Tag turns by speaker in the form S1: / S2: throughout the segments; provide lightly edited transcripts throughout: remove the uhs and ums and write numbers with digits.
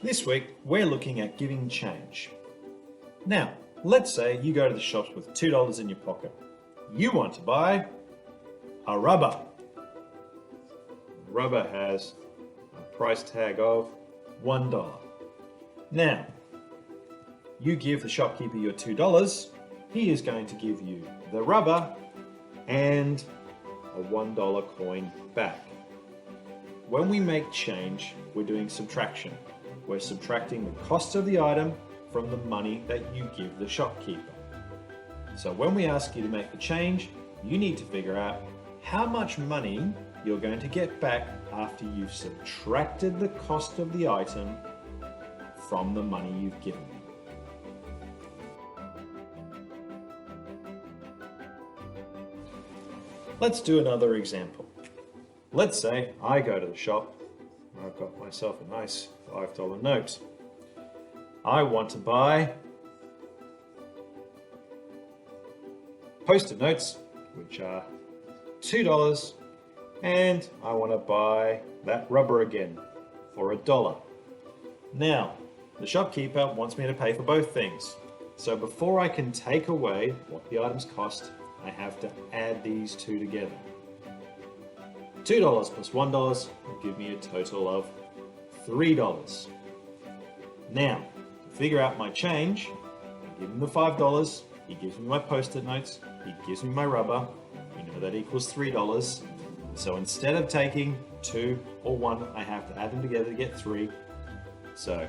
S1: This week, we're looking at giving change. Now, let's say you go to the shops with $2 in your pocket. You want to buy a rubber. Rubber has a price tag of $1. Now, you give the shopkeeper your $2, he is going to give you the rubber and a $1 coin back. When we make change, we're doing subtraction. We're subtracting the cost of the item from the money that you give the shopkeeper. So when we ask you to make the change, you need to figure out how much money you're going to get back after you've subtracted the cost of the item from the money you've given them. Let's do another example. Let's say I go to the shop. I've got myself a nice $5 note. I want to buy Post-it notes, which are $2, and I want to buy that rubber again for $1. Now, the shopkeeper wants me to pay for both things. So before I can take away what the items cost, I have to add these two together. $2 plus $1 will give me a total of $3. Now, to figure out my change, I give him the $5, he gives me my Post-it notes, he gives me my rubber, we know that equals $3. So instead of taking 2 or 1, I have to add them together to get 3. So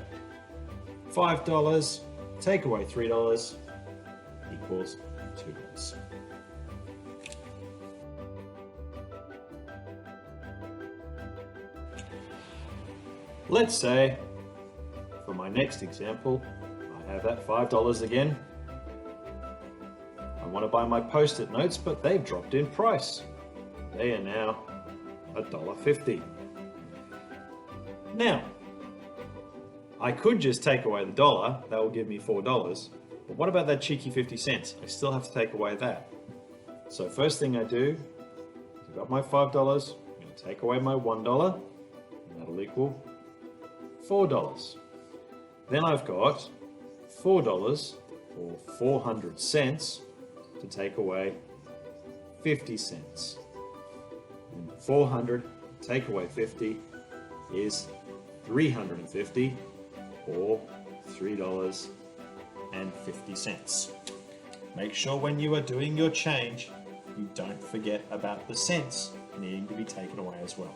S1: $5 take away $3 equals $2. Let's say, for my next example, I have that $5 again. I want to buy my Post-it notes, but they've dropped in price. They are now $1.50. Now, I could just take away the dollar, that will give me $4, but what about that cheeky 50 cents? I still have to take away that. So first thing I do, is I've got my $5, I'm going to take away my $1, and that'll equal $4. Then I've got $4 or 400 cents to take away 50 cents. And 400 take away 50 is 350 or $3.50. Make sure when you are doing your change, you don't forget about the cents needing to be taken away as well.